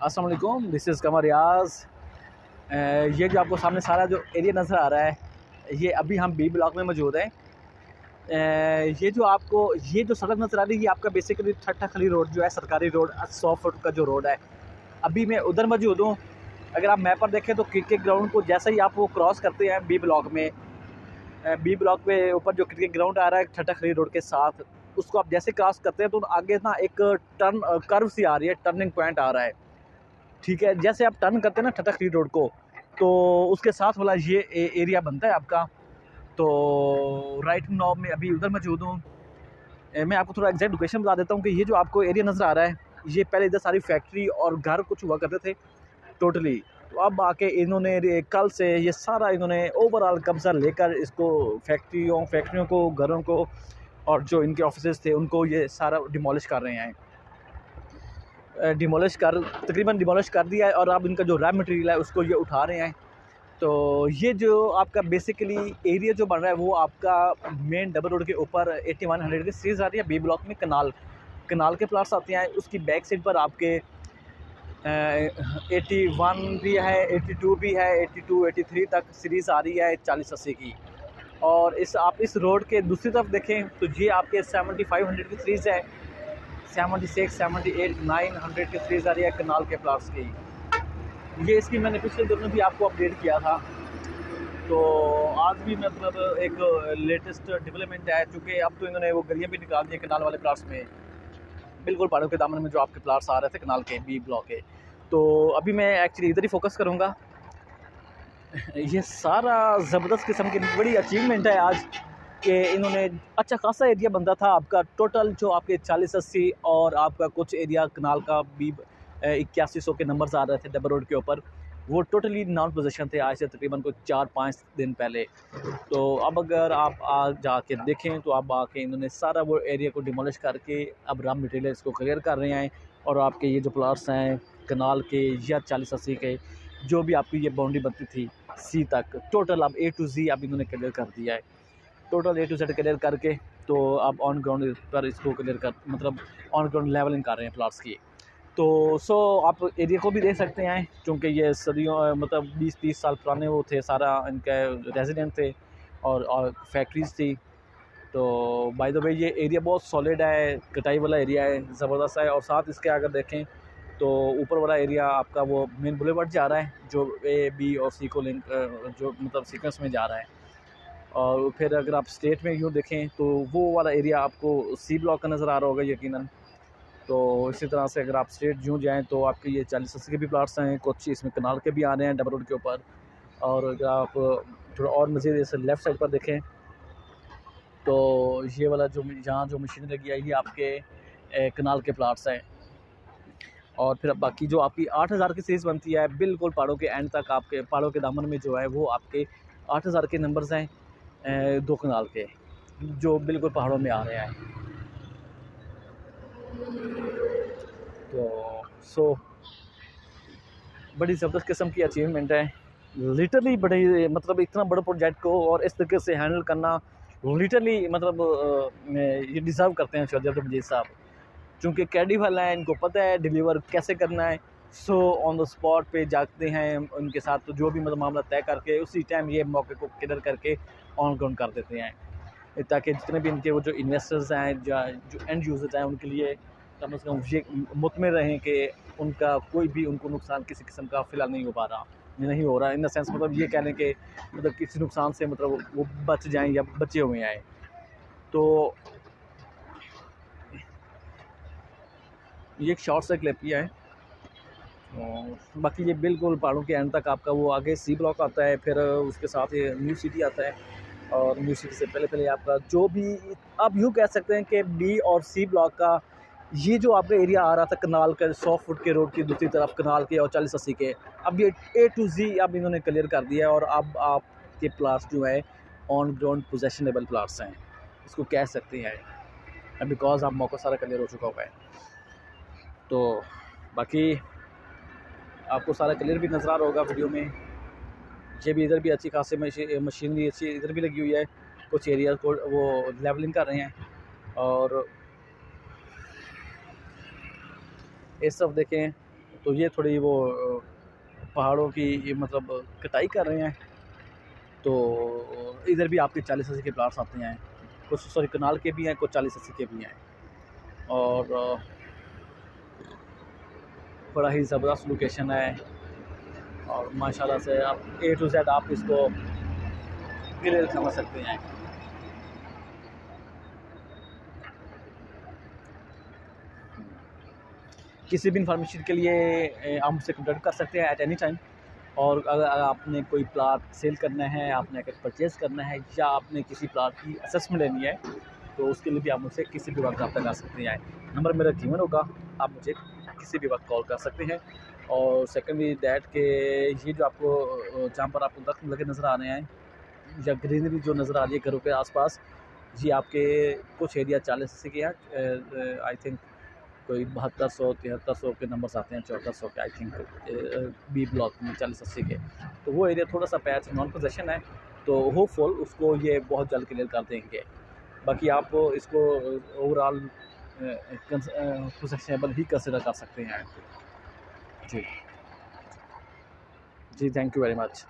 अस्सलाम वालेकुम, this is कमर रियाज। ये जो आपको सामने सारा जो एरिया नज़र आ रहा है, ये अभी हम बी ब्लॉक में मौजूद हैं। ये जो सड़क नज़र आ रही है, ये आपका बेसिकली ठट्टा खली रोड जो है, सरकारी रोड 100 फुट का जो रोड है, अभी मैं उधर मौजूद हूँ। अगर आप मैप पर देखें तो क्रिकेट ग्राउंड को जैसे ही आप वो क्रॉस करते हैं बी ब्लॉक में, बी ब्लॉक के ऊपर जो क्रिकेट ग्राउंड आ रहा है ठट्टा खली रोड के साथ, उसको आप जैसे क्रॉस करते हैं तो आगे ना एक टर्न कर्व सी आ रही है, टर्निंग पॉइंट आ रहा है। ठीक है, जैसे आप टर्न करते हैं ना ठट्टा खली रोड को, तो उसके साथ वाला ये एरिया बनता है आपका। तो राइट नाउ मैं अभी उधर मौजूद हूँ। मैं आपको थोड़ा एग्जैक्ट लोकेशन बता देता हूँ कि ये जो आपको एरिया नज़र आ रहा है, ये पहले इधर सारी फैक्ट्री और घर कुछ हुआ करते थे टोटली। तो अब आके इन्होंने कल से ये सारा इन्होंने ओवरऑल कब्ज़ा लेकर इसको फैक्ट्रियों को, घरों को और जो इनके ऑफिसेज थे उनको ये सारा डिमोलिश कर रहे हैं। तकरीबन डिमोलिश कर दिया है और अब इनका जो रॉ मटेरियल है उसको ये उठा रहे हैं। तो ये जो आपका बेसिकली एरिया जो बन रहा है वो आपका मेन डबल रोड के ऊपर 8100 की सीरीज़ आ रही है। बी ब्लॉक में कनाल के प्लाट्स आते हैं। उसकी बैक साइड पर आपके 81 भी है, 82 भी है, 82 83 तक सीरीज़ आ रही है 40-80 की। और आप इस रोड के दूसरी तरफ देखें तो ये आपके 7500 की सीरीज़ है, 76 78 900 की सीरीज़ आ रही है कनाल के प्लाट्स की। ये इसकी मैंने पिछले दिनों भी आपको अपडेट किया था। तो आज भी मतलब एक लेटेस्ट डेवलपमेंट है, चूँकि अब तो इन्होंने वो गलियाँ भी निकाल दी कनाल वाले प्लाट्स में, बिल्कुल पहाड़ों के दामन में जो आपके प्लाट्स आ रहे थे कनाल के बी ब्लॉक के। तो अभी मैं एक्चुअली इधर ही फोकस करूँगा। ये सारा ज़बरदस्त किस्म की बड़ी अचीवमेंट है आज कि इन्होंने अच्छा खासा एरिया बनता था आपका, टोटल जो आपके 40-80 और आपका कुछ एरिया कनाल का भी 8100 के नंबर्स आ रहे थे डबल रोड के ऊपर, वो टोटली नॉन पोजीशन थे आज से तकरीबन कोई 4-5 दिन पहले। तो अब अगर आप आज जाके देखें तो अब आके इन्होंने सारा वो एरिया को डिमोलिश करके अब रॉ मटेरियल इसको क्लियर कर रहे हैं। और आपके ये जो प्लाट्स हैं कनाल के या 40-80 के, जो भी आपकी ये बाउंड्री बनती थी सी तक, टोटल अब A to Z अब इन्होंने क्लियर कर दिया है। Total A to Z clear करके तो अब ऑन ग्राउंड पर इसको क्लियर कर मतलब ऑन ग्राउंड लेवलिंग कर रहे हैं प्लाट्स की। तो आप एरिया को भी देख सकते हैं, क्योंकि ये सदियों मतलब 20-30 साल पुराने वो थे, सारा इनके रेजिडेंट थे और फैक्ट्रीज थी। तो बाय द वे ये एरिया बहुत सॉलिड है, कटाई वाला एरिया है, ज़बरदस्त है। और साथ इसके अगर देखें तो ऊपर वाला एरिया आपका वो मेन बुलेवर्ड जा रहा है जो A B और C को लिंक जो मतलब सीक्वेंस में जा रहा है। और फिर अगर आप स्टेट में यूँ देखें तो वो वाला एरिया आपको C ब्लॉक का नज़र आ रहा होगा यकीनन। तो इसी तरह से अगर आप स्ट्रेट यूँ जाएँ तो आपके ये 40-80 के भी प्लाट्स हैं, कुछ इसमें कनाल के भी आ रहे हैं डबल रोड के ऊपर। और अगर आप थोड़ा और मज़ीद जैसे लेफ़्ट साइड पर देखें तो ये वाला जो यहाँ जो मशीन लगी है ये आपके कनाल के प्लाट्स हैं। और फिर बाकी जो आपकी 8000 की सीरीज़ बनती है बिल्कुल पहाड़ों के एंड तक, आपके पहाड़ों के दामन में जो है वो आपके 8000 के नंबर्स हैं 2 कनाल के, जो बिल्कुल पहाड़ों में आ रहे हैं। तो बड़ी ज़बरदस्त किस्म की अचीवमेंट है लिटरली। बड़े मतलब इतना बड़ा प्रोजेक्ट को और इस तरीके से हैंडल करना लिटरली मतलब ये डिज़र्व करते हैं चौधरी अब्दुल मजीद साहब, चूँकि क्रेडिबल हैं, इनको पता है डिलीवर कैसे करना है। सो ऑन द स्पॉट पे जाते हैं उनके साथ, तो जो भी मतलब मामला तय करके उसी टाइम ये मौके को क्लियर करके ऑन ग्राउंड कर देते हैं, ताकि जितने भी इनके वो जो इन्वेस्टर्स हैं जो एंड यूज़र्स हैं उनके लिए कम से कम ये मुतमिन रहें कि उनका कोई भी उनको नुकसान किसी किस्म का फ़िलहाल नहीं हो रहा इन द सेंस, मतलब ये कह लें कि मतलब किसी नुकसान से मतलब वो बच जाएँ या बचे हुए आएँ। तो ये एक शॉर्ट सा क्लिप किया है। और बाकी ये बिल्कुल पहाड़ों के एंड तक आपका वो आगे C ब्लॉक आता है, फिर उसके साथ ये न्यू सिटी आता है। और न्यू सिटी से पहले आपका जो भी आप यूँ कह सकते हैं कि B और C ब्लॉक का ये जो आपका एरिया आ रहा था कनाल के 100 फुट के रोड की दूसरी तरफ कनाल के और 40-80 के, अब ये A to Z अब इन्होंने क्लियर कर दिया है। और अब आपके प्लाट्स जो है ऑन ग्राउंड पोजेशनेबल प्लाट्स हैं, इसको कह सकते हैं, बिकॉज अब मौका सारा क्लियर हो चुका हुआ है। तो बाकी आपको सारा क्लियर भी नज़र आ रहा होगा वीडियो में। ये भी इधर भी अच्छी खासी मशीनरी अच्छी इधर भी लगी हुई है, कुछ एरिया को वो लेवलिंग कर रहे हैं। और इस तरफ देखें तो ये थोड़ी वो पहाड़ों की मतलब कटाई कर रहे हैं। तो इधर भी आपके 40-80 के प्लाट्स आते हैं, कुछ सॉरी कनाल के भी हैं, कुछ 40-80 के भी हैं। और बड़ा ही ज़बरदस्त लोकेशन है और माशाल्लाह से आप A to Z आप इसको क्लियर समझ सकते हैं। किसी भी इंफॉर्मेशन के लिए आप मुझसे कॉन्टैक्ट कर सकते हैं एट एनी टाइम। और अगर आपने कोई प्लाट सेल करना है, आपने अगर परचेज़ करना है या आपने किसी प्लाट की असेसमेंट लेनी है, तो उसके लिए भी आप मुझसे किसी भी वक्त रब्ता कर सकते हैं। नंबर मेरा जीवन होगा, आप मुझे किसी भी वक्त कॉल कर सकते हैं। और सेकेंडली दैट के ये जो आपको जहाँ पर आपको दरख्त लगे नज़र आ रहे हैं या ग्रीनरी जो नज़र आ रही है घरों के आसपास, ये आपके कुछ एरिया 40-80 के हैं। आई थिंक कोई 7200-7300 के नंबर्स आते हैं, 7400 के आई थिंक बी ब्लॉक में 40-80 के। तो वो एरिया थोड़ा सा पैच नॉन पोजेशन है, तो होपफुल उसको ये बहुत जल्द क्लियर कर देंगे। बाकी आप इसको ओवरऑल पोजेशनेबल ही कंसिडर कर सकते हैं। जी जी, थैंक यू वेरी मच।